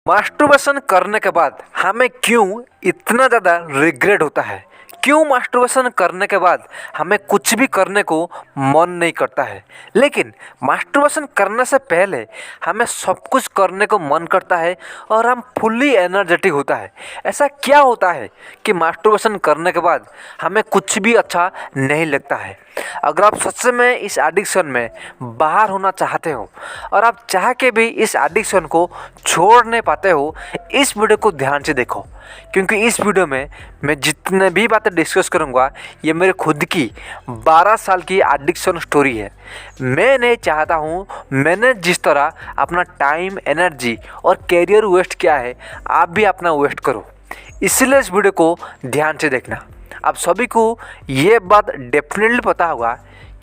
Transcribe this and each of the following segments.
Masturbation करने के बाद हमें क्यों इतना ज़्यादा रिग्रेट होता है? क्यों मास्टरबेशन करने के बाद हमें कुछ भी करने को मन नहीं करता है, लेकिन मास्टरबेशन करने से पहले हमें सब कुछ करने को मन करता है और हम फुल्ली एनर्जेटिक होता है? ऐसा क्या होता है कि मास्टरबेशन करने के बाद हमें कुछ भी अच्छा नहीं लगता है? अगर आप सच में इस एडिक्शन में बाहर होना चाहते हो और आप चाह के भी इस एडिक्शन को छोड़ नहीं पाते हो, इस वीडियो को ध्यान से देखो, क्योंकि इस वीडियो में मैं जितने भी बातें डिस्कस करूंगा ये मेरे खुद की 12 साल की एडिक्शन स्टोरी है। मैं नहीं चाहता हूँ मैंने जिस तरह अपना टाइम, एनर्जी और कैरियर वेस्ट किया है, आप भी अपना वेस्ट करो। इसलिए इस वीडियो को ध्यान से देखना। आप सभी को ये बात डेफिनेटली पता होगा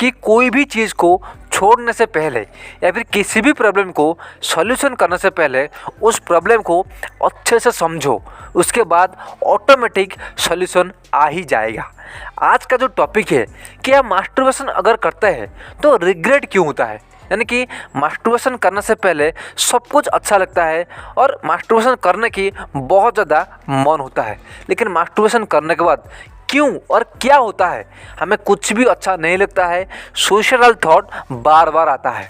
कि कोई भी चीज़ को छोड़ने से पहले या फिर किसी भी प्रॉब्लम को सॉल्यूशन करने से पहले उस प्रॉब्लम को अच्छे से समझो, उसके बाद ऑटोमेटिक सॉल्यूशन आ ही जाएगा। आज का जो टॉपिक है कि आप मास्टरबेशन अगर करते हैं तो रिग्रेट क्यों होता है, यानी कि मास्टरबेशन करने से पहले सब कुछ अच्छा लगता है और मास्टरबेशन करने की बहुत ज़्यादा मन होता है, लेकिन मास्टरबेशन करने के बाद क्यों और क्या होता है, हमें कुछ भी अच्छा नहीं लगता है, सुसाइडल थॉट बार बार आता है।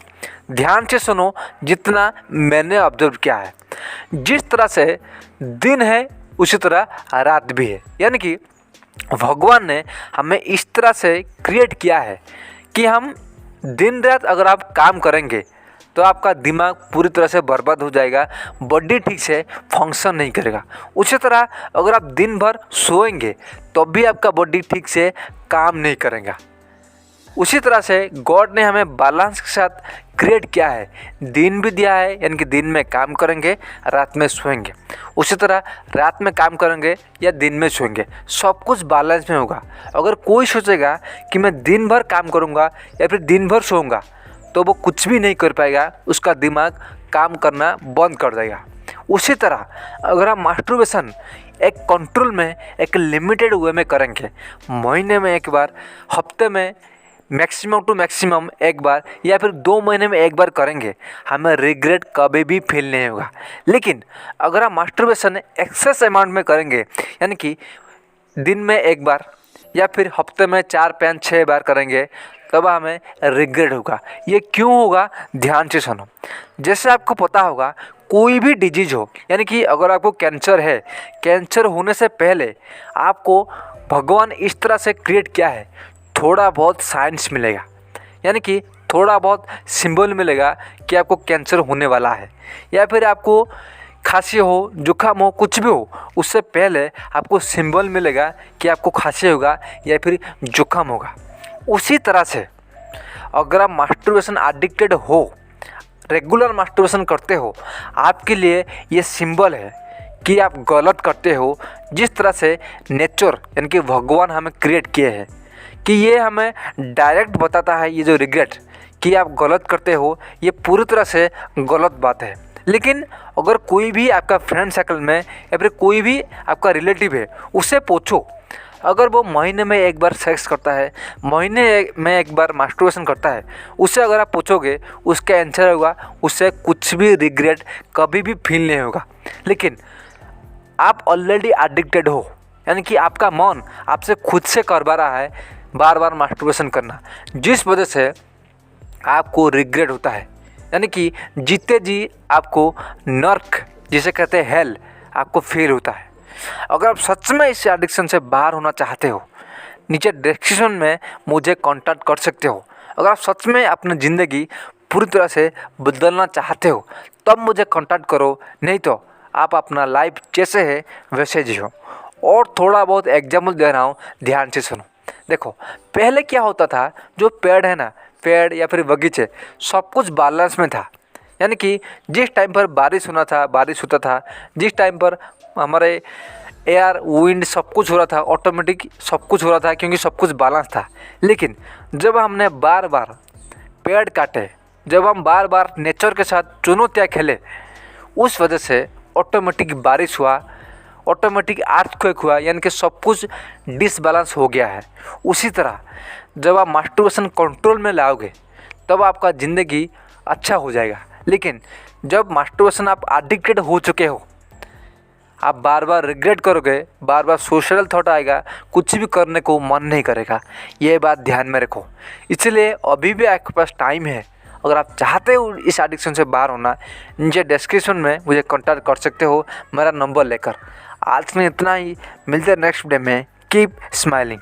ध्यान से सुनो जितना मैंने ऑब्जर्व किया है। जिस तरह से दिन है उसी तरह रात भी है, यानी कि भगवान ने हमें इस तरह से क्रिएट किया है कि हम दिन रात अगर आप काम करेंगे तो आपका दिमाग पूरी तरह से बर्बाद हो जाएगा, बॉडी ठीक से फंक्शन नहीं करेगा। उसी तरह अगर आप दिन भर सोएंगे तो भी आपका बॉडी ठीक से काम नहीं करेगा। उसी तरह से गॉड ने हमें बैलेंस के साथ क्रिएट किया है, दिन भी दिया है, यानी कि दिन में काम करेंगे, रात में सोएंगे। उसी तरह रात में काम करेंगे या दिन में सोएंगे, सब कुछ बैलेंस में होगा। अगर कोई सोचेगा कि मैं दिन भर काम करूँगा या फिर दिन भर सोऊंगा तो वो कुछ भी नहीं कर पाएगा, उसका दिमाग काम करना बंद कर देगा। उसी तरह अगर आप मास्टरबेशन एक कंट्रोल में, एक लिमिटेड वे में करेंगे, महीने में एक बार, हफ्ते में मैक्सिमम टू मैक्सिमम एक बार या फिर 2 महीने में एक बार करेंगे, हमें रिग्रेट कभी भी फील नहीं होगा। लेकिन अगर आप मास्टरबेशन एक्सेस अमाउंट में करेंगे, यानी कि दिन में एक बार या फिर हफ्ते में 4, 5, 6 बार करेंगे, तब हमें रिग्रेट होगा। ये क्यों होगा, ध्यान से सुनो। जैसे आपको पता होगा कोई भी डिजीज़ हो, यानी कि अगर आपको कैंसर है, कैंसर होने से पहले आपको भगवान इस तरह से क्रिएट किया है, थोड़ा बहुत साइंस मिलेगा, यानी कि थोड़ा बहुत सिंबल मिलेगा कि आपको कैंसर होने वाला है, या फिर आपको खांसी हो, जुकाम हो, कुछ भी हो, उससे पहले आपको सिंबल मिलेगा कि आपको खांसी होगा या फिर जुकाम होगा। उसी तरह से अगर आप मास्टरबेशन एडिक्टेड हो, रेगुलर मास्टरबेशन करते हो, आपके लिए ये सिंबल है कि आप गलत करते हो। जिस तरह से नेचर यानी कि भगवान हमें क्रिएट किए हैं कि ये हमें डायरेक्ट बताता है, ये जो रिग्रेट कि आप गलत करते हो, ये पूरी तरह से गलत बात है। लेकिन अगर कोई भी आपका फ्रेंड सर्कल में या फिर कोई भी आपका रिलेटिव है, उससे पूछो, अगर वो महीने में एक बार सेक्स करता है, महीने में एक बार मास्टरबेशन करता है, उससे अगर आप पूछोगे, उसका आंसर होगा उससे कुछ भी रिग्रेट कभी भी फील नहीं होगा। लेकिन आप ऑलरेडी एडिक्टेड हो, यानी कि आपका मन आपसे खुद से करवा रहा है बार बार मास्टरबेशन करना, जिस वजह से आपको रिग्रेट होता है, यानी कि जीते जी आपको नर्क जिसे कहते हैं हेल आपको फील होता है। अगर आप सच में इस एडिक्शन से बाहर होना चाहते हो, नीचे डिस्क्रिप्शन में मुझे कांटेक्ट कर सकते हो। अगर आप सच में अपनी ज़िंदगी पूरी तरह से बदलना चाहते हो तब मुझे कांटेक्ट करो, नहीं तो आप अपना लाइफ जैसे है वैसे जियो। और थोड़ा बहुत एग्जाम्पल दे रहा हूँ, ध्यान से सुनो। देखो, पहले क्या होता था, जो पेड़ है ना, पेड़ या फिर बगीचे, सब कुछ बैलेंस में था, यानी कि जिस टाइम पर बारिश होना था बारिश होता था, जिस टाइम पर हमारे एयर, विंड सब कुछ हो रहा था, ऑटोमेटिक सब कुछ हो रहा था, क्योंकि सब कुछ बैलेंस था। लेकिन जब हमने बार बार पेड़ काटे, जब हम बार बार नेचर के साथ चुनौतियाँ खेले, उस वजह से ऑटोमेटिक बारिश हुआ, ऑटोमेटिक अर्थक्वेक हुआ, यानी कि सब कुछ डिसबैलेंस हो गया है। उसी तरह जब आप मास्टरबेशन कंट्रोल में लाओगे तब आपका ज़िंदगी अच्छा हो जाएगा। लेकिन जब मास्टरबेशन आप एडिक्टेड हो चुके हो, आप बार बार रिग्रेट करोगे, बार बार सुसाइडल थॉट आएगा, कुछ भी करने को मन नहीं करेगा। ये बात ध्यान में रखो। इसलिए अभी भी आपके पास टाइम है। अगर आप चाहते हो इस एडिक्शन से बाहर होना, नीचे डिस्क्रिप्शन में मुझे कॉन्टैक्ट कर सकते हो मेरा नंबर लेकर। आज में इतना ही, मिलते हैं नेक्स्ट वीडियो में। Keep smiling.